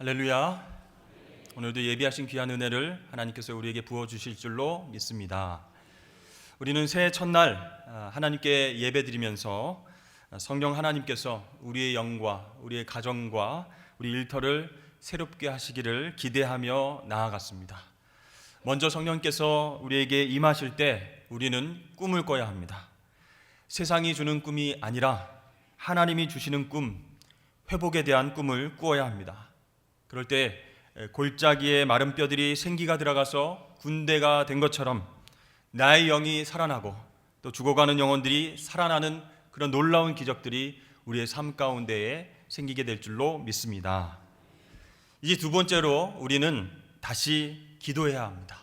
할렐루야. 오늘도 예비하신 귀한 은혜를 하나님께서 우리에게 부어주실 줄로 믿습니다. 우리는 새해 첫날 하나님께 예배드리면서 성령 하나님께서 우리의 영과 우리의 가정과 우리 일터를 새롭게 하시기를 기대하며 나아갔습니다. 먼저 성령께서 우리에게 임하실 때 우리는 꿈을 꿔야 합니다. 세상이 주는 꿈이 아니라 하나님이 주시는 꿈, 회복에 대한 꿈을 꾸어야 합니다. 그럴 때 골짜기에 마른 뼈들이 생기가 들어가서 군대가 된 것처럼 나의 영이 살아나고 또 죽어가는 영혼들이 살아나는 그런 놀라운 기적들이 우리의 삶 가운데에 생기게 될 줄로 믿습니다. 이제 두 번째로 우리는 다시 기도해야 합니다.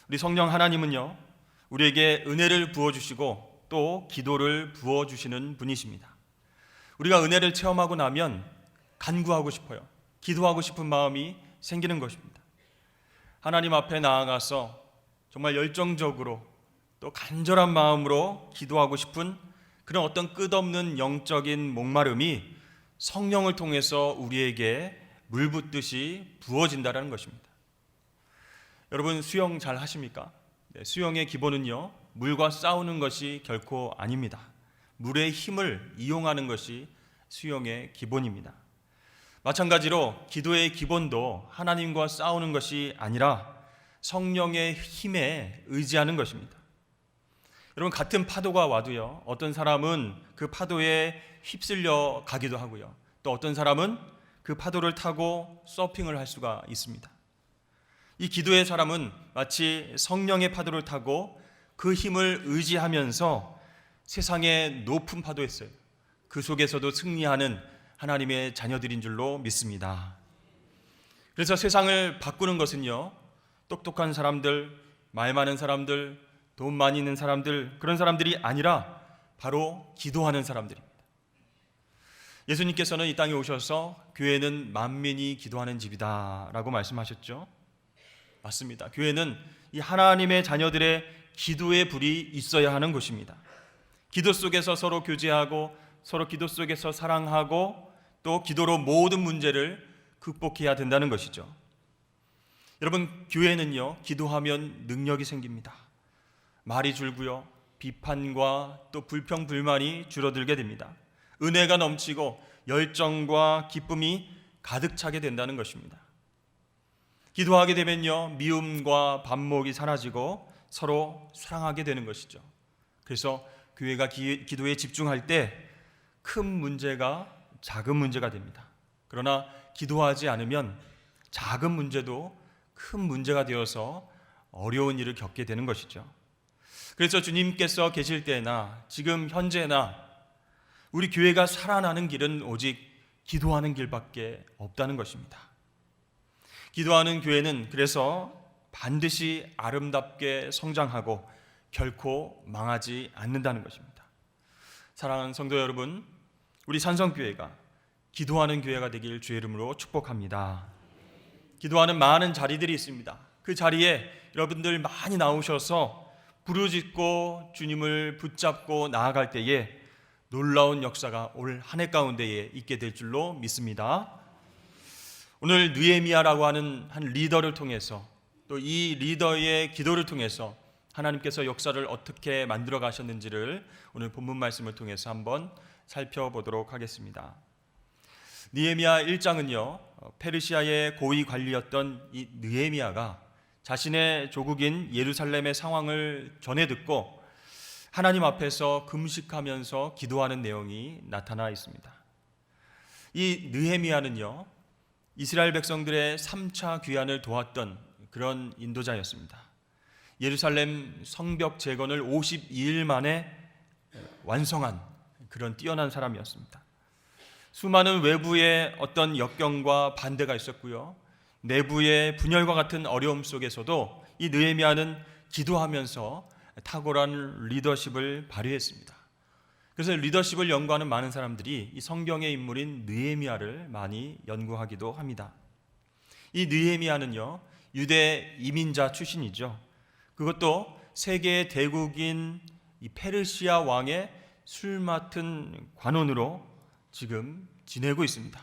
우리 성령 하나님은요, 우리에게 은혜를 부어주시고 또 기도를 부어주시는 분이십니다. 우리가 은혜를 체험하고 나면 간구하고 싶어요. 기도하고 싶은 마음이 생기는 것입니다. 하나님 앞에 나아가서 정말 열정적으로 또 간절한 마음으로 기도하고 싶은 그런 어떤 끝없는 영적인 목마름이 성령을 통해서 우리에게 물 붓듯이 부어진다는 것입니다. 여러분 수영 잘 하십니까? 수영의 기본은요, 물과 싸우는 것이 결코 아닙니다. 물의 힘을 이용하는 것이 수영의 기본입니다. 마찬가지로 기도의 기본도 하나님과 싸우는 것이 아니라 성령의 힘에 의지하는 것입니다. 여러분 같은 파도가 와도요, 어떤 사람은 그 파도에 휩쓸려 가기도 하고요, 또 어떤 사람은 그 파도를 타고 서핑을 할 수가 있습니다. 이 기도의 사람은 마치 성령의 파도를 타고 그 힘을 의지하면서 세상의 높은 파도에 있어요. 그 속에서도 승리하는 하나님의 자녀들인 줄로 믿습니다. 그래서 세상을 바꾸는 것은요, 똑똑한 사람들, 말 많은 사람들, 돈 많이 있는 사람들, 그런 사람들이 아니라 바로 기도하는 사람들입니다. 예수님께서는 이 땅에 오셔서 교회는 만민이 기도하는 집이다 라고 말씀하셨죠. 맞습니다. 교회는 이 하나님의 자녀들의 기도의 불이 있어야 하는 곳입니다. 기도 속에서 서로 교제하고 서로 기도 속에서 사랑하고 또 기도로 모든 문제를 극복해야 된다는 것이죠. 여러분 교회는요, 기도하면 능력이 생깁니다. 말이 줄고요, 비판과 또 불평 불만이 줄어들게 됩니다. 은혜가 넘치고 열정과 기쁨이 가득 차게 된다는 것입니다. 기도하게 되면요, 미움과 반목이 사라지고 서로 사랑하게 되는 것이죠. 그래서 교회가 기도에 집중할 때 큰 문제가 작은 문제가 됩니다. 그러나 기도하지 않으면 작은 문제도 큰 문제가 되어서 어려운 일을 겪게 되는 것이죠. 그래서 주님께서 계실 때나 지금 현재나 우리 교회가 살아나는 길은 오직 기도하는 길밖에 없다는 것입니다. 기도하는 교회는 그래서 반드시 아름답게 성장하고 결코 망하지 않는다는 것입니다. 사랑하는 성도 여러분, 우리 산성교회가 기도하는 교회가 되길 주의 이름으로 축복합니다. 기도하는 많은 자리들이 있습니다. 그 자리에 여러분들 많이 나오셔서 부르짖고 주님을 붙잡고 나아갈 때에 놀라운 역사가 올 한 해 가운데에 있게 될 줄로 믿습니다. 오늘 느헤미야라고 하는 한 리더를 통해서 또 이 리더의 기도를 통해서 하나님께서 역사를 어떻게 만들어 가셨는지를 오늘 본문 말씀을 통해서 한번 살펴보도록 하겠습니다. 느헤미야 1장은요, 페르시아의 고위 관리였던 이 느헤미야가 자신의 조국인 예루살렘의 상황을 전해 듣고 하나님 앞에서 금식하면서 기도하는 내용이 나타나 있습니다. 이 느헤미야는요, 이스라엘 백성들의 3차 귀환을 도왔던 그런 인도자였습니다. 예루살렘 성벽 재건을 52일 만에 완성한 그런 뛰어난 사람이었습니다. 수많은 외부의 어떤 역경과 반대가 있었고요, 내부의 분열과 같은 어려움 속에서도 이 느헤미야는 기도하면서 탁월한 리더십을 발휘했습니다. 그래서 리더십을 연구하는 많은 사람들이 이 성경의 인물인 느헤미야를 많이 연구하기도 합니다. 이 느헤미야는요, 유대 이민자 출신이죠. 그것도 세계의 대국인 이 페르시아 왕의 술 맡은 관원으로 지금 지내고 있습니다.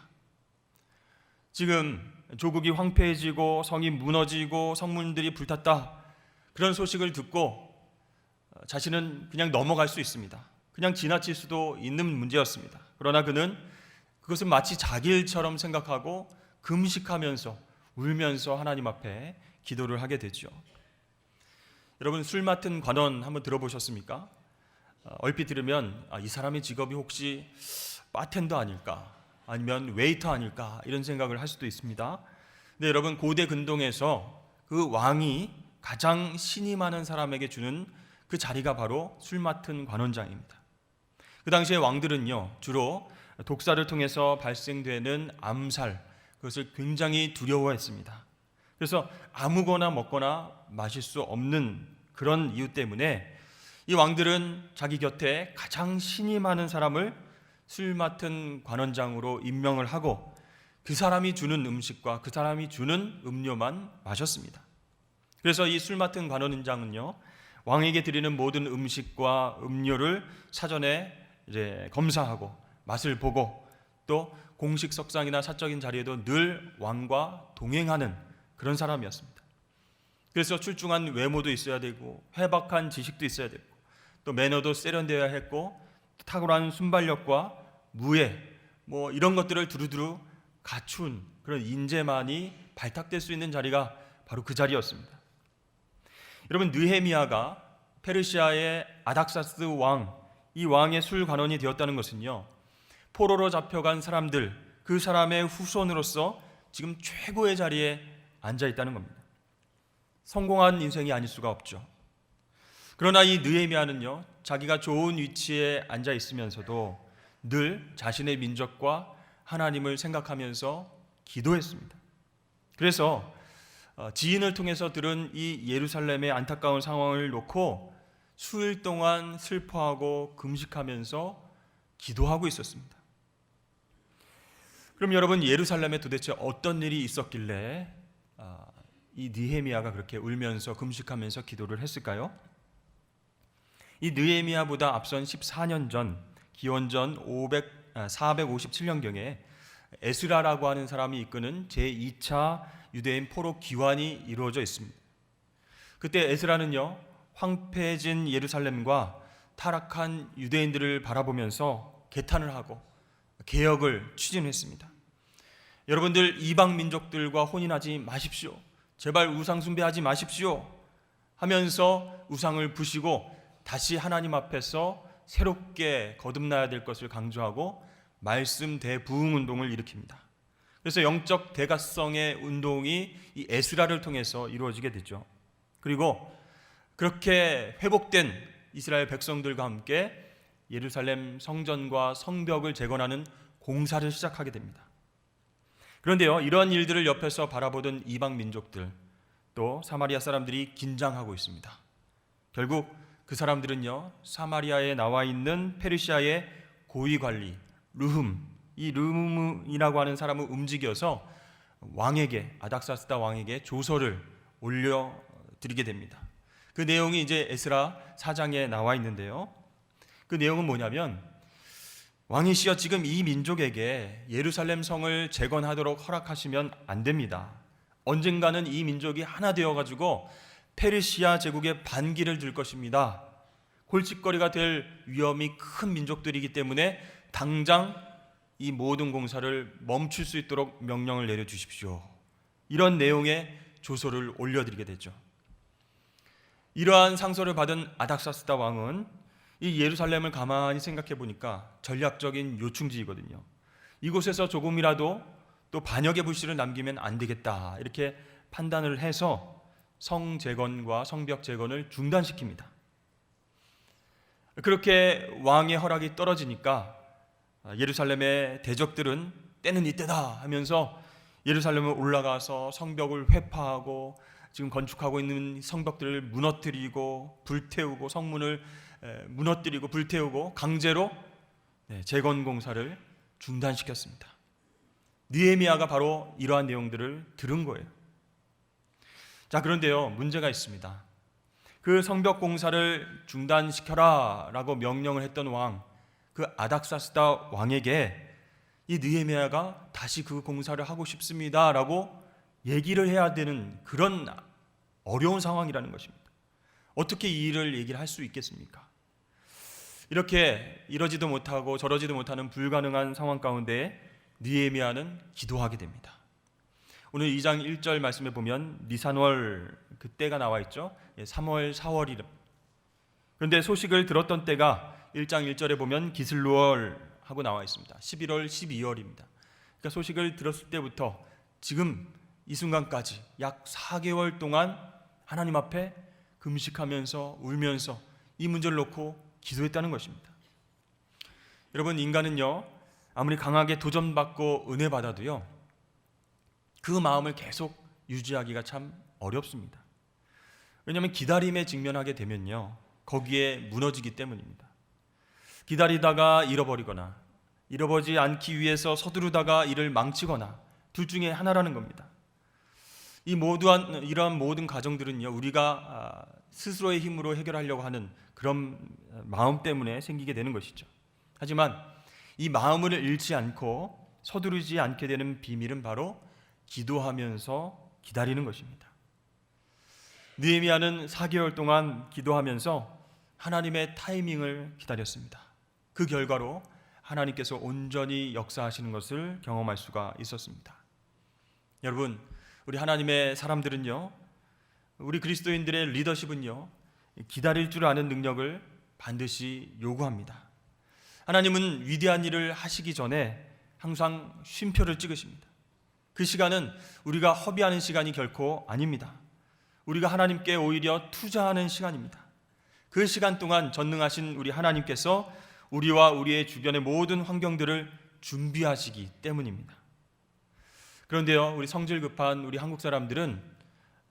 지금 조국이 황폐해지고 성이 무너지고 성문들이 불탔다, 그런 소식을 듣고 자신은 그냥 넘어갈 수 있습니다. 그냥 지나칠 수도 있는 문제였습니다. 그러나 그는 그것을 마치 자기 일처럼 생각하고 금식하면서 울면서 하나님 앞에 기도를 하게 되죠. 여러분, 술 맡은 관원 한번 들어보셨습니까? 얼핏 들으면 이 사람의 직업이 혹시 바텐더 아닐까, 아니면 웨이터 아닐까, 이런 생각을 할 수도 있습니다. 근데 여러분, 고대 근동에서 그 왕이 가장 신이 많은 사람에게 주는 그 자리가 바로 술 맡은 관원장입니다. 그 당시에 왕들은요, 주로 독사를 통해서 발생되는 암살, 그것을 굉장히 두려워했습니다. 그래서 아무거나 먹거나 마실 수 없는 그런 이유 때문에 이 왕들은 자기 곁에 가장 신이 많은 사람을 술 맡은 관원장으로 임명을 하고 그 사람이 주는 음식과 그 사람이 주는 음료만 마셨습니다. 그래서 이 술 맡은 관원장은요, 왕에게 드리는 모든 음식과 음료를 사전에 이제 검사하고 맛을 보고 또 공식 석상이나 사적인 자리에도 늘 왕과 동행하는 그런 사람이었습니다. 그래서 출중한 외모도 있어야 되고 해박한 지식도 있어야 되고 또 매너도 세련되어야 했고 탁월한 순발력과 무예 이런 것들을 두루두루 갖춘 그런 인재만이 발탁될 수 있는 자리가 바로 그 자리였습니다. 여러분, 느헤미야가 페르시아의 아닥사스 왕, 이 왕의 술 관원이 되었다는 것은요, 포로로 잡혀간 사람들, 그 사람의 후손으로서 지금 최고의 자리에 앉아 있다는 겁니다. 성공한 인생이 아닐 수가 없죠. 그러나 이 느헤미야는요, 자기가 좋은 위치에 앉아 있으면서도 늘 자신의 민족과 하나님을 생각하면서 기도했습니다. 그래서 지인을 통해서 들은 이 예루살렘의 안타까운 상황을 놓고 수일 동안 슬퍼하고 금식하면서 기도하고 있었습니다. 그럼 여러분, 예루살렘에 도대체 어떤 일이 있었길래 이 느헤미야가 그렇게 울면서 금식하면서 기도를 했을까요? 이 느헤미야보다 앞선 14년 전, 기원전 457년경에 에스라라고 하는 사람이 이끄는 제2차 유대인 포로 기환이 이루어져 있습니다. 그때 에스라는요, 황폐해진 예루살렘과 타락한 유대인들을 바라보면서 개탄을 하고 개혁을 추진했습니다. 여러분들, 이방 민족들과 혼인하지 마십시오. 제발 우상 숭배하지 마십시오 하면서 우상을 부시고 다시 하나님 앞에서 새롭게 거듭나야 될 것을 강조하고 말씀 대부흥 운동을 일으킵니다. 그래서 영적 대가성의 운동이 이 에스라를 통해서 이루어지게 되죠. 그리고 그렇게 회복된 이스라엘 백성들과 함께 예루살렘 성전과 성벽을 재건하는 공사를 시작하게 됩니다. 그런데요, 이러한 일들을 옆에서 바라보던 이방 민족들, 또 사마리아 사람들이 긴장하고 있습니다. 결국 그 사람들은요, 사마리아에 나와 있는 페르시아의 고위 관리 이 르훔이라고 하는 사람을 움직여서 왕에게, 아닥사스다 왕에게 조서를 올려드리게 됩니다. 그 내용이 이제 에스라 4장에 나와 있는데요, 그 내용은 뭐냐면, 왕이시여, 지금 이 민족에게 예루살렘 성을 재건하도록 허락하시면 안 됩니다. 언젠가는 이 민족이 하나 되어가지고 페르시아 제국의 반기를 들 것입니다. 골칫거리가 될 위험이 큰 민족들이기 때문에 당장 이 모든 공사를 멈출 수 있도록 명령을 내려주십시오. 이런 내용의 조서를 올려드리게 되죠. 이러한 상소를 받은 아닥사스다 왕은 이 예루살렘을 가만히 생각해 보니까 전략적인 요충지이거든요. 이곳에서 조금이라도 또 반역의 불씨를 남기면 안 되겠다, 이렇게 판단을 해서 성 재건과 성벽 재건을 중단시킵니다. 그렇게 왕의 허락이 떨어지니까 예루살렘의 대적들은 때는 이때다 하면서 예루살렘을 올라가서 성벽을 회파하고 지금 건축하고 있는 성벽들을 무너뜨리고 불태우고 성문을 무너뜨리고 불태우고 강제로 재건 공사를 중단시켰습니다. 느헤미야가 바로 이러한 내용들을 들은 거예요. 자, 그런데요, 문제가 있습니다. 그 성벽 공사를 중단시켜라 라고 명령을 했던 왕, 그 아닥사스다 왕에게 이 느헤미야가 다시 그 공사를 하고 싶습니다라고 얘기를 해야 되는 그런 어려운 상황이라는 것입니다. 어떻게 이 일을 얘기를 할 수 있겠습니까? 이렇게 이러지도 못하고 저러지도 못하는 불가능한 상황 가운데 느헤미야는 기도하게 됩니다. 오늘 2장 1절 말씀에 보면 니산월 그때가 나와 있죠. 3월 4월이름. 그런데 소식을 들었던 때가 1장 1절에 보면 기슬루월 하고 나와 있습니다. 11월 12월입니다. 그러니까 소식을 들었을 때부터 지금 이 순간까지 약 4개월 동안 하나님 앞에 금식하면서 울면서 이 문제를 놓고 기도했다는 것입니다. 여러분, 인간은요, 아무리 강하게 도전받고 은혜 받아도요, 그 마음을 계속 유지하기가 참 어렵습니다. 왜냐하면 기다림에 직면하게 되면요, 거기에 무너지기 때문입니다. 기다리다가 잃어버리거나 잃어버리지 않기 위해서 서두르다가 이를 망치거나 둘 중에 하나라는 겁니다. 이러한 모든 가정들은요, 우리가 스스로의 힘으로 해결하려고 하는 그런 마음 때문에 생기게 되는 것이죠. 하지만 이 마음을 잃지 않고 서두르지 않게 되는 비밀은 바로 기도하면서 기다리는 것입니다. 느헤미야는 4개월 동안 기도하면서 하나님의 타이밍을 기다렸습니다. 그 결과로 하나님께서 온전히 역사하시는 것을 경험할 수가 있었습니다. 여러분, 우리 하나님의 사람들은요, 우리 그리스도인들의 리더십은요, 기다릴 줄 아는 능력을 반드시 요구합니다. 하나님은 위대한 일을 하시기 전에 항상 쉼표를 찍으십니다. 그 시간은 우리가 허비하는 시간이 결코 아닙니다. 우리가 하나님께 오히려 투자하는 시간입니다. 그 시간 동안 전능하신 우리 하나님께서 우리와 우리의 주변의 모든 환경들을 준비하시기 때문입니다. 그런데요, 우리 성질 급한 우리 한국 사람들은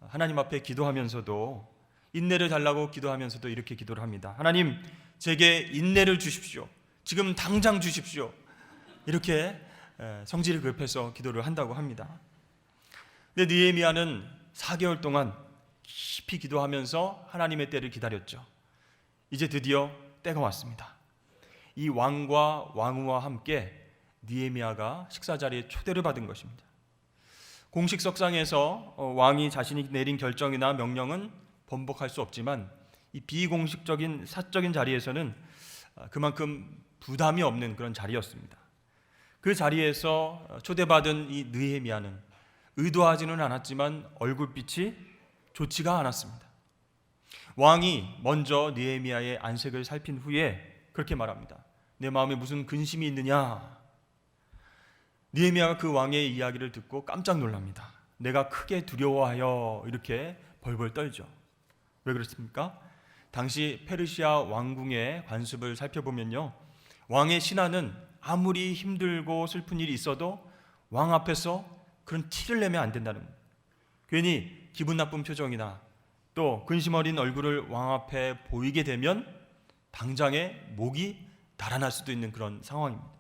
하나님 앞에 기도하면서도 인내를 달라고 기도하면서도 이렇게 기도를 합니다. 하나님, 제게 인내를 주십시오. 지금 당장 주십시오. 이렇게 성질이 급해서 기도를 한다고 합니다. 근데 느헤미야는 4개월 동안 깊이 기도하면서 하나님의 때를 기다렸죠. 이제 드디어 때가 왔습니다. 이 왕과 왕후와 함께 느헤미야가 식사 자리에 초대를 받은 것입니다. 공식 석상에서 왕이 자신이 내린 결정이나 명령은 번복할 수 없지만 이 비공식적인 사적인 자리에서는 그만큼 부담이 없는 그런 자리였습니다. 그 자리에서 초대받은 이 느헤미야는 의도하지는 않았지만 얼굴빛이 좋지가 않았습니다. 왕이 먼저 느헤미야의 안색을 살핀 후에 그렇게 말합니다. 내 마음에 무슨 근심이 있느냐? 느헤미야가 그 왕의 이야기를 듣고 깜짝 놀랍니다. 내가 크게 두려워하여 이렇게 벌벌 떨죠. 왜 그렇습니까? 당시 페르시아 왕궁의 관습을 살펴보면요, 왕의 신하는 아무리 힘들고 슬픈 일이 있어도 왕 앞에서 그런 티를 내면 안 된다는 거예요. 괜히 기분 나쁜 표정이나 또 근심 어린 얼굴을 왕 앞에 보이게 되면 당장에 목이 달아날 수도 있는 그런 상황입니다.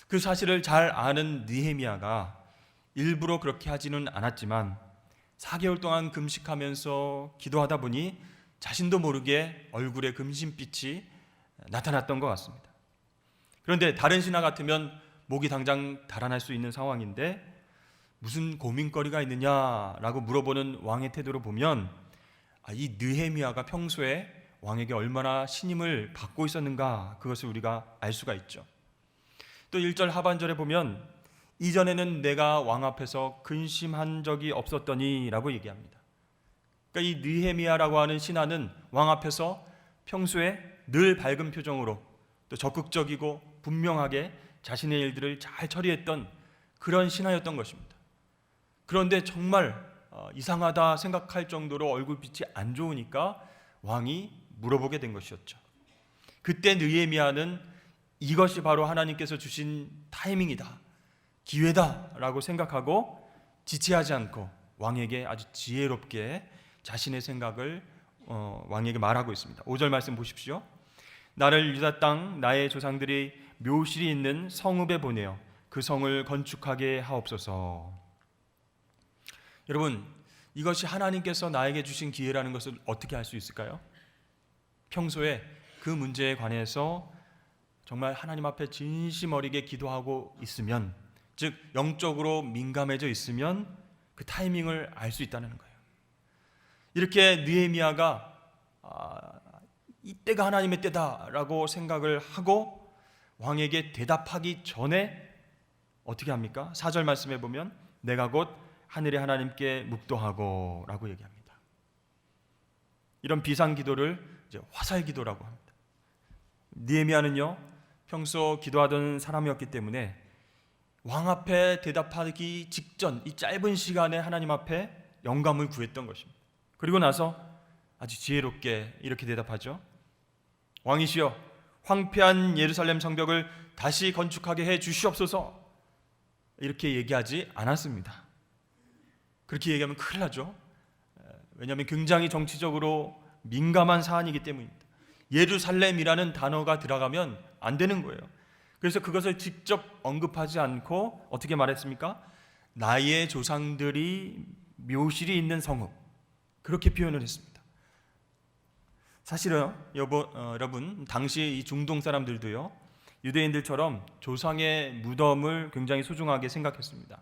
그 사실을 잘 아는 느헤미야가 일부러 그렇게 하지는 않았지만 4개월 동안 금식하면서 기도하다 보니 자신도 모르게 얼굴에 금신빛이 나타났던 것 같습니다. 그런데 다른 신하 같으면 목이 당장 달아날 수 있는 상황인데 무슨 고민거리가 있느냐라고 물어보는 왕의 태도로 보면 이 느헤미야가 평소에 왕에게 얼마나 신임을 받고 있었는가, 그것을 우리가 알 수가 있죠. 또 1절 하반절에 보면 이전에는 내가 왕 앞에서 근심한 적이 없었더니 라고 얘기합니다. 그러니까 이 느헤미야라고 하는 신하는 왕 앞에서 평소에 늘 밝은 표정으로 또 적극적이고 분명하게 자신의 일들을 잘 처리했던 그런 신하였던 것입니다. 그런데 정말 이상하다 생각할 정도로 얼굴빛이 안 좋으니까 왕이 물어보게 된 것이었죠. 그때 느헤미야는 이것이 바로 하나님께서 주신 타이밍이다, 기회다라고 생각하고 지체하지 않고 왕에게 아주 지혜롭게 자신의 생각을 왕에게 말하고 있습니다. 5절 말씀 보십시오. 나를 유다 땅 나의 조상들이 묘실이 있는 성읍에 보내어 그 성을 건축하게 하옵소서. 여러분, 이것이 하나님께서 나에게 주신 기회라는 것을 어떻게 알 수 있을까요? 평소에 그 문제에 관해서 정말 하나님 앞에 진심 어리게 기도하고 있으면, 즉 영적으로 민감해져 있으면 그 타이밍을 알 수 있다는 거예요. 이렇게 느헤미야가 이때가 하나님의 때다라고 생각을 하고 왕에게 대답하기 전에 어떻게 합니까? 4절 말씀해 보면 내가 곧 하늘의 하나님께 묵도하고 라고 얘기합니다. 이런 비상기도를 이제 화살기도라고 합니다. 느헤미야는요, 평소 기도하던 사람이었기 때문에 왕 앞에 대답하기 직전 이 짧은 시간에 하나님 앞에 영감을 구했던 것입니다. 그리고 나서 아주 지혜롭게 이렇게 대답하죠. 왕이시여, 황폐한 예루살렘 성벽을 다시 건축하게 해 주시옵소서. 이렇게 얘기하지 않았습니다. 그렇게 얘기하면 큰일 나죠. 왜냐하면 굉장히 정치적으로 민감한 사안이기 때문입니다. 예루살렘이라는 단어가 들어가면 안 되는 거예요. 그래서 그것을 직접 언급하지 않고 어떻게 말했습니까? 나의 조상들이 묘실이 있는 성읍, 그렇게 표현을 했습니다. 사실은 여러분, 당시 이 중동 사람들도요, 유대인들처럼 조상의 무덤을 굉장히 소중하게 생각했습니다.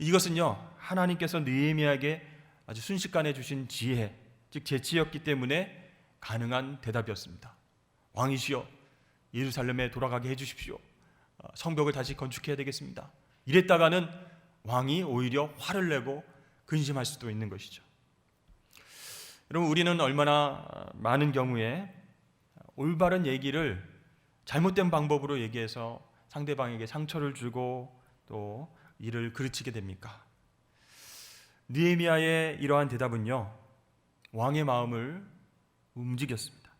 이것은요, 하나님께서 느헤미야에게 아주 순식간에 주신 지혜, 즉 재치였기 때문에 가능한 대답이었습니다. 왕이시여, 예루살렘에 돌아가게 해주십시오. 성벽을 다시 건축해야 되겠습니다. 이랬다가는 왕이 오히려 화를 내고 근심할 수도 있는 것이죠. 여러분, 우리는 얼마나 많은 경우에 올바른 얘기를 잘못된 방법으로 얘기해서 상대방에게 상처를 주고 또 이를 그르치게 됩니까? 느헤미야의 이러한 대답은요, 왕의 마음을 움직였습니다.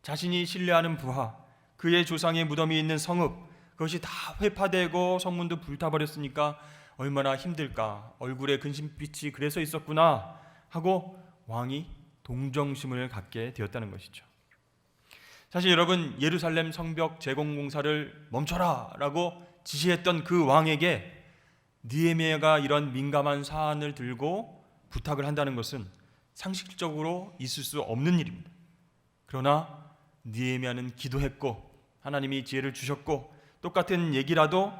자신이 신뢰하는 부하, 그의 조상의 무덤이 있는 성읍, 그것이 다 회파되고 성문도 불타버렸으니까 얼마나 힘들까, 얼굴에 근심빛이 그래서 있었구나 하고 왕이 동정심을 갖게 되었다는 것이죠. 사실 여러분, 예루살렘 성벽 재건 공사를 멈춰라 라고 지시했던 그 왕에게 느헤미야가 이런 민감한 사안을 들고 부탁을 한다는 것은 상식적으로 있을 수 없는 일입니다. 그러나 느헤미야는 기도했고 하나님이 지혜를 주셨고 똑같은 얘기라도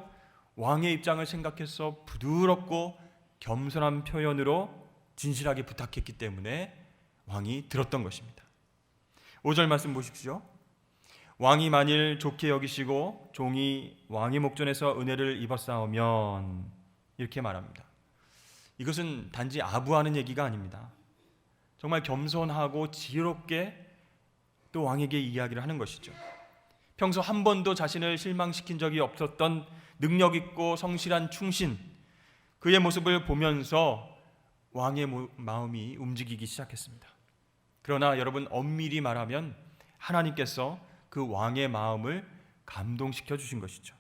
왕의 입장을 생각해서 부드럽고 겸손한 표현으로 진실하게 부탁했기 때문에 왕이 들었던 것입니다. 5절 말씀 보십시오. 왕이 만일 좋게 여기시고 종이 왕의 목전에서 은혜를 입었사오면, 이렇게 말합니다. 이것은 단지 아부하는 얘기가 아닙니다. 정말 겸손하고 지혜롭게 또 왕에게 이야기를 하는 것이죠. 평소 한 번도 자신을 실망시킨 적이 없었던 능력 있고 성실한 충신, 그의 모습을 보면서 왕의 마음이 움직이기 시작했습니다. 그러나 여러분, 엄밀히 말하면 하나님께서 그 왕의 마음을 감동시켜 주신 것이죠.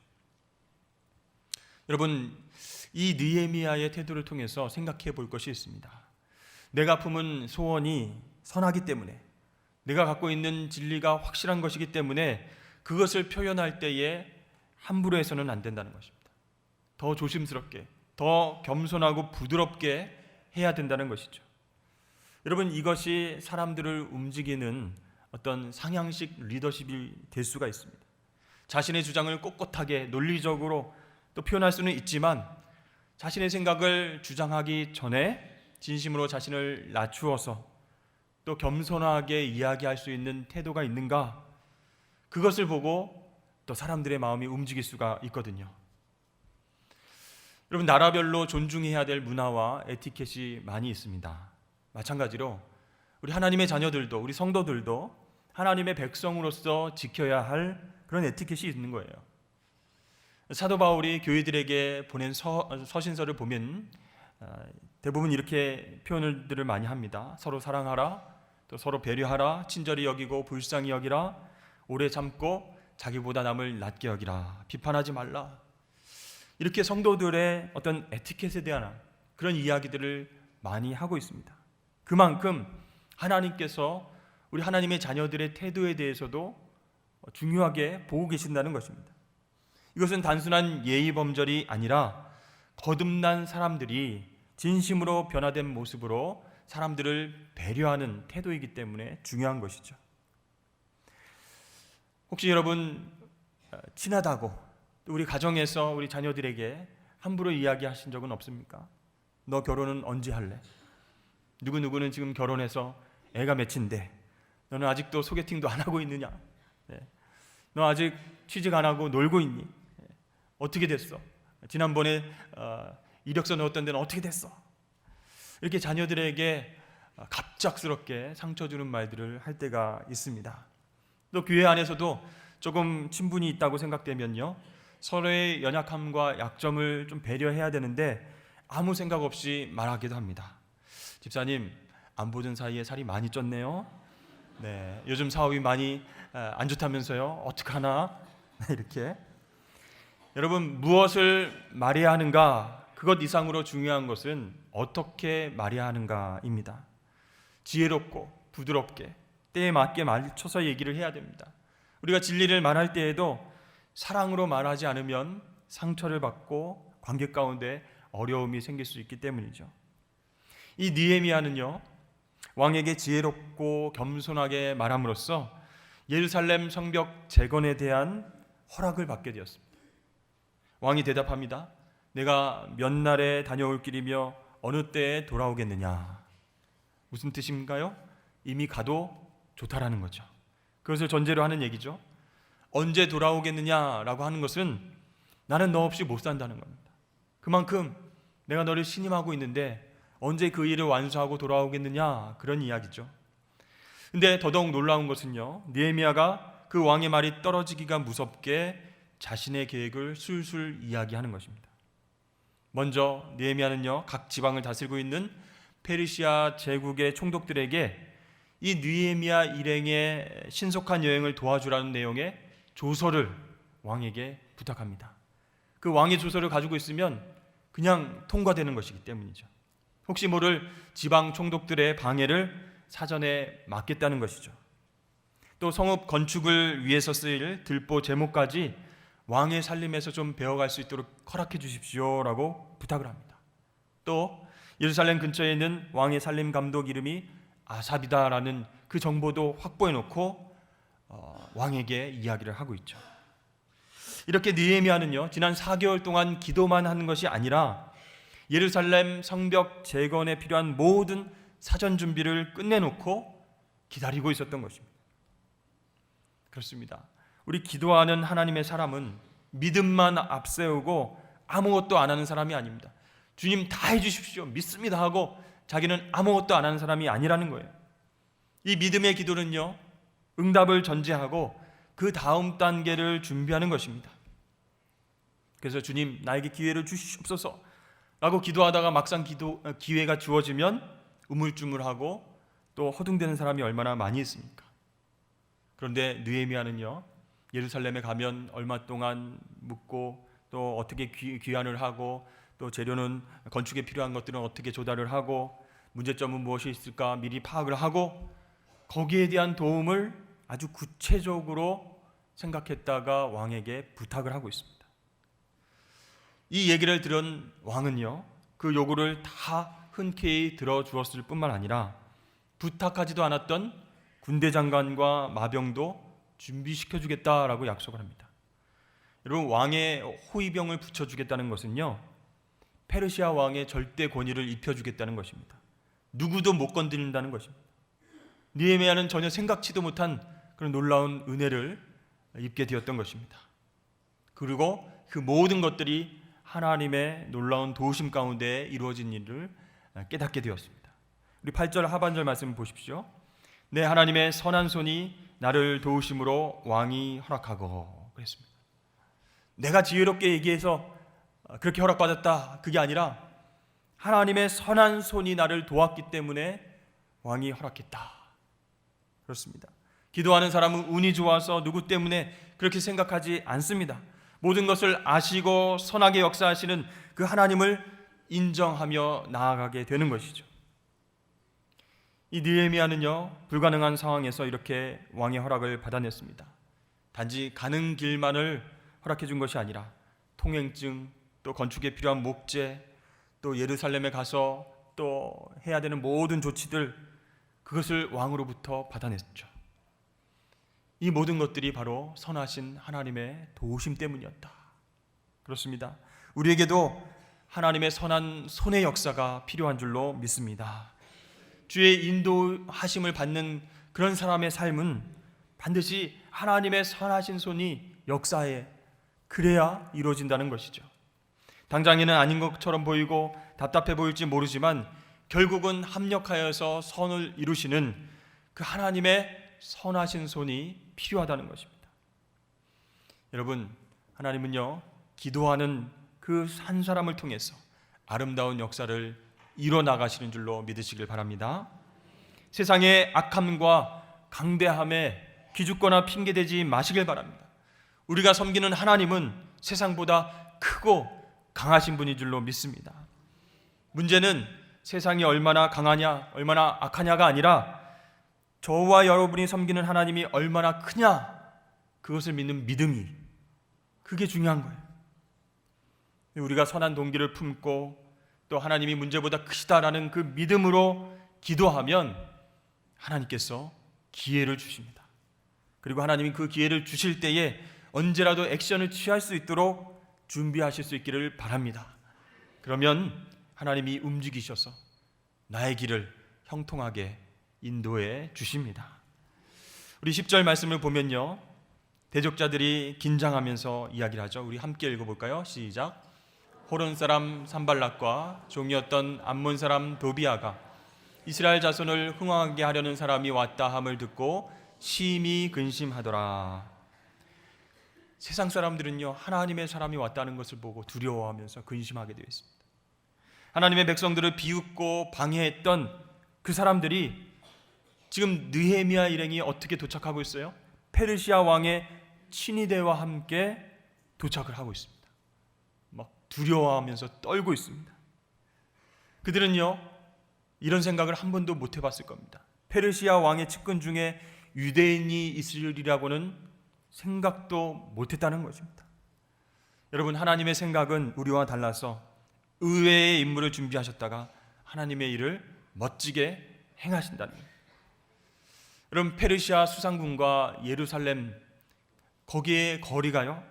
여러분, 이 느헤미야의 태도를 통해서 생각해 볼 것이 있습니다. 내가 품은 소원이 선하기 때문에, 내가 갖고 있는 진리가 확실한 것이기 때문에 그것을 표현할 때에 함부로 해서는 안 된다는 것입니다. 더 조심스럽게, 더 겸손하고 부드럽게 해야 된다는 것이죠. 여러분, 이것이 사람들을 움직이는 어떤 상향식 리더십이 될 수가 있습니다. 자신의 주장을 꼿꼿하게 논리적으로 또 표현할 수는 있지만 자신의 생각을 주장하기 전에 진심으로 자신을 낮추어서 또 겸손하게 이야기할 수 있는 태도가 있는가, 그것을 보고 또 사람들의 마음이 움직일 수가 있거든요. 여러분, 나라별로 존중해야 될 문화와 에티켓이 많이 있습니다. 마찬가지로 우리 하나님의 자녀들도, 우리 성도들도 하나님의 백성으로서 지켜야 할 그런 에티켓이 있는 거예요. 사도 바울이 교회들에게 보낸 서신서를 보면 대부분 이렇게 표현들을 많이 합니다. 서로 사랑하라, 또 서로 배려하라, 친절히 여기고 불쌍히 여기라, 오래 참고 자기보다 남을 낮게 여기라, 비판하지 말라. 이렇게 성도들의 어떤 에티켓에 대한 그런 이야기들을 많이 하고 있습니다. 그만큼 하나님께서 우리 하나님의 자녀들의 태도에 대해서도 중요하게 보고 계신다는 것입니다. 이것은 단순한 예의 범절이 아니라 거듭난 사람들이 진심으로 변화된 모습으로 사람들을 배려하는 태도이기 때문에 중요한 것이죠. 혹시 여러분, 친하다고 또 우리 가정에서 우리 자녀들에게 함부로 이야기하신 적은 없습니까? 너 결혼은 언제 할래? 누구누구는 지금 결혼해서 애가 몇인데 너는 아직도 소개팅도 안 하고 있느냐? 너 아직 취직 안 하고 놀고 있니? 어떻게 됐어? 지난번에 이력서 넣었던 데는 어떻게 됐어? 이렇게 자녀들에게 갑작스럽게 상처 주는 말들을 할 때가 있습니다. 또 교회 안에서도 조금 친분이 있다고 생각되면요, 서로의 연약함과 약점을 좀 배려해야 되는데 아무 생각 없이 말하기도 합니다. 집사님, 안 보던 사이에 살이 많이 쪘네요. 네, 요즘 사업이 많이 안 좋다면서요. 어떡하나? 이렇게. 여러분, 무엇을 말해야 하는가, 그것 이상으로 중요한 것은 어떻게 말해야 하는가입니다. 지혜롭고 부드럽게 때에 맞게 맞춰서 얘기를 해야 됩니다. 우리가 진리를 말할 때에도 사랑으로 말하지 않으면 상처를 받고 관계 가운데 어려움이 생길 수 있기 때문이죠. 이 느헤미야는요, 왕에게 지혜롭고 겸손하게 말함으로써 예루살렘 성벽 재건에 대한 허락을 받게 되었습니다. 왕이 대답합니다. 내가 몇 날에 다녀올 길이며 어느 때에 돌아오겠느냐. 무슨 뜻인가요? 이미 가도 좋다라는 거죠. 그것을 전제로 하는 얘기죠. 언제 돌아오겠느냐라고 하는 것은 나는 너 없이 못 산다는 겁니다. 그만큼 내가 너를 신임하고 있는데 언제 그 일을 완수하고 돌아오겠느냐, 그런 이야기죠. 근데 더더욱 놀라운 것은요, 느헤미야가 그 왕의 말이 떨어지기가 무섭게 자신의 계획을 술술 이야기하는 것입니다. 먼저 느헤미야는요, 각 지방을 다스리고 있는 페르시아 제국의 총독들에게 이 느헤미야 일행의 신속한 여행을 도와주라는 내용의 조서를 왕에게 부탁합니다. 그 왕의 조서를 가지고 있으면 그냥 통과되는 것이기 때문이죠. 혹시 모를 지방 총독들의 방해를 사전에 막겠다는 것이죠. 또 성읍 건축을 위해서 쓰일 들보 제목까지 왕의 살림에서 좀 배워갈 수 있도록 허락해 주십시오라고 부탁을 합니다. 또 예루살렘 근처에 있는 왕의 살림 감독 이름이 아삽이다라는 그 정보도 확보해 놓고 왕에게 이야기를 하고 있죠. 이렇게 느헤미야는요, 지난 4개월 동안 기도만 하는 것이 아니라 예루살렘 성벽 재건에 필요한 모든 사전 준비를 끝내놓고 기다리고 있었던 것입니다. 그렇습니다. 우리 기도하는 하나님의 사람은 믿음만 앞세우고 아무것도 안 하는 사람이 아닙니다. 주님 다 해주십시오, 믿습니다 하고 자기는 아무것도 안 하는 사람이 아니라는 거예요. 이 믿음의 기도는요, 응답을 전제하고 그 다음 단계를 준비하는 것입니다. 그래서 주님 나에게 기회를 주시옵소서 라고 기도하다가 막상 기회가 주어지면 우물쭈물하고 또 허둥대는 사람이 얼마나 많이 있습니까? 그런데 느헤미야는요, 예루살렘에 가면 얼마 동안 묵고 또 어떻게 귀환을 하고 또 재료는 건축에 필요한 것들은 어떻게 조달을 하고 문제점은 무엇이 있을까 미리 파악을 하고 거기에 대한 도움을 아주 구체적으로 생각했다가 왕에게 부탁을 하고 있습니다. 이 얘기를 들은 왕은요, 그 요구를 다 흔쾌히 들어주었을 뿐만 아니라 부탁하지도 않았던 군대 장관과 마병도 준비시켜주겠다라고 약속을 합니다. 여러분, 왕의 호위병을 붙여주겠다는 것은요, 페르시아 왕의 절대 권위를 입혀주겠다는 것입니다. 누구도 못 건드린다는 것입니다. 느헤미야는 전혀 생각지도 못한 그런 놀라운 은혜를 입게 되었던 것입니다. 그리고 그 모든 것들이 하나님의 놀라운 도우심 가운데 이루어진 일을 깨닫게 되었습니다. 우리 8절 하반절 말씀 보십시오. 내 하나님의 선한 손이 나를 도우심으로 왕이 허락하고 그랬습니다. 내가 지혜롭게 얘기해서 그렇게 허락받았다, 그게 아니라 하나님의 선한 손이 나를 도왔기 때문에 왕이 허락했다. 그렇습니다. 기도하는 사람은 운이 좋아서 누구 때문에 그렇게 생각하지 않습니다. 모든 것을 아시고 선하게 역사하시는 그 하나님을 인정하며 나아가게 되는 것이죠. 이 느헤미야는요, 불가능한 상황에서 이렇게 왕의 허락을 받아냈습니다. 단지 가는 길만을 허락해 준 것이 아니라 통행증, 또 건축에 필요한 목재, 또 예루살렘에 가서 또 해야 되는 모든 조치들, 그것을 왕으로부터 받아냈죠. 이 모든 것들이 바로 선하신 하나님의 도우심 때문이었다. 그렇습니다. 우리에게도 하나님의 선한 손의 역사가 필요한 줄로 믿습니다. 주의 인도하심을 받는 그런 사람의 삶은 반드시 하나님의 선하신 손이 역사에 그래야 이루어진다는 것이죠. 당장에는 아닌 것처럼 보이고 답답해 보일지 모르지만 결국은 합력하여서 선을 이루시는 그 하나님의 선하신 손이 필요하다는 것입니다. 여러분, 하나님은요, 기도하는 그 한 사람을 통해서 아름다운 역사를 이뤄나가시는 줄로 믿으시길 바랍니다. 세상의 악함과 강대함에 기죽거나 핑계대지 마시길 바랍니다. 우리가 섬기는 하나님은 세상보다 크고 강하신 분인 줄로 믿습니다. 문제는 세상이 얼마나 강하냐, 얼마나 악하냐가 아니라 저와 여러분이 섬기는 하나님이 얼마나 크냐, 그것을 믿는 믿음이, 그게 중요한 거예요. 우리가 선한 동기를 품고 또 하나님이 문제보다 크시다라는 그 믿음으로 기도하면 하나님께서 기회를 주십니다. 그리고 하나님이 그 기회를 주실 때에 언제라도 액션을 취할 수 있도록 준비하실 수 있기를 바랍니다. 그러면 하나님이 움직이셔서 나의 길을 형통하게 인도해 주십니다. 우리 10절 말씀을 보면요, 대적자들이 긴장하면서 이야기를 하죠. 우리 함께 읽어볼까요? 시작. 호론 사람 산발락과 종이었던 암몬 사람 도비아가 이스라엘 자손을 흥황하게 하려는 사람이 왔다 함을 듣고 심히 근심하더라. 세상 사람들은요, 하나님의 사람이 왔다는 것을 보고 두려워하면서 근심하게 되어 있습니다. 하나님의 백성들을 비웃고 방해했던 그 사람들이 지금 느헤미야 일행이 어떻게 도착하고 있어요? 페르시아 왕의 친위대와 함께 도착을 하고 있습니다. 막 두려워하면서 떨고 있습니다. 그들은요, 이런 생각을 한 번도 못 해봤을 겁니다. 페르시아 왕의 측근 중에 유대인이 있으리라고는 생각도 못했다는 것입니다. 여러분, 하나님의 생각은 우리와 달라서 의외의 인물을 준비하셨다가 하나님의 일을 멋지게 행하신다는 거예요. 여러분, 페르시아 수상군과 예루살렘, 거기에 거리가요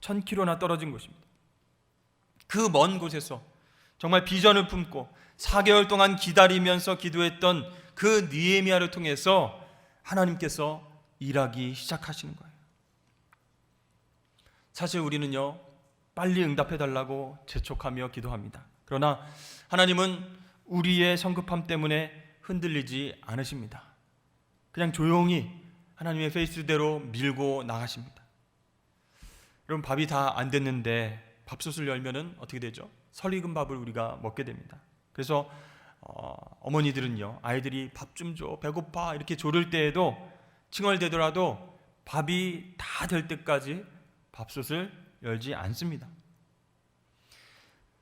1000km나 떨어진 곳입니다. 그 먼 곳에서 정말 비전을 품고 4개월 동안 기다리면서 기도했던 그 느헤미야를 통해서 하나님께서 일하기 시작하시는 거예요. 사실 우리는요, 빨리 응답해달라고 재촉하며 기도합니다. 그러나 하나님은 우리의 성급함 때문에 흔들리지 않으십니다. 그냥 조용히 하나님의 페이스대로 밀고 나가십니다. 여러분, 밥이 다 안 됐는데 밥솥을 열면은 어떻게 되죠? 설익은 밥을 우리가 먹게 됩니다. 그래서 어머니들은요, 아이들이 밥 좀 줘, 배고파 이렇게 조를 때에도 칭얼대더라도 밥이 다 될 때까지 밥솥을 열지 않습니다.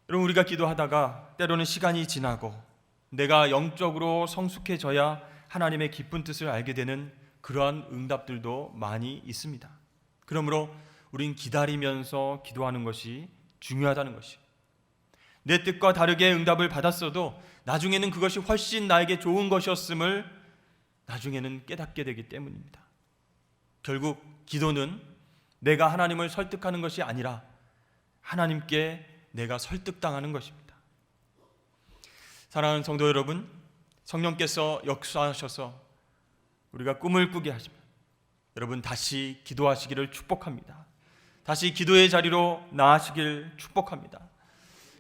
여러분, 우리가 기도하다가 때로는 시간이 지나고 내가 영적으로 성숙해져야 하나님의 깊은 뜻을 알게 되는 그러한 응답들도 많이 있습니다. 그러므로 우린 기다리면서 기도하는 것이 중요하다는 것이에요. 내 뜻과 다르게 응답을 받았어도 나중에는 그것이 훨씬 나에게 좋은 것이었음을 나중에는 깨닫게 되기 때문입니다. 결국 기도는 내가 하나님을 설득하는 것이 아니라 하나님께 내가 설득당하는 것입니다. 사랑하는 성도 여러분, 성령께서 역사하셔서 우리가 꿈을 꾸게 하십니다. 여러분, 다시 기도하시기를 축복합니다. 다시 기도의 자리로 나아시길 축복합니다.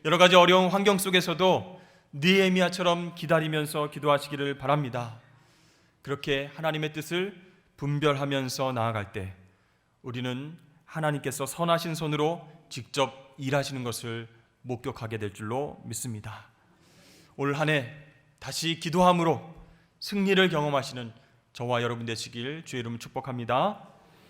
여러 가지 어려운 환경 속에서도 느헤미야처럼 기다리면서 기도하시기를 바랍니다. 그렇게 하나님의 뜻을 분별하면서 나아갈 때 우리는 하나님께서 선하신 손으로 직접 일하시는 것을 목격하게 될 줄로 믿습니다. 올 한 해 다시 기도함으로 승리를 경험하시는 저와 여러분 되시길 주의 이름으로 축복합니다.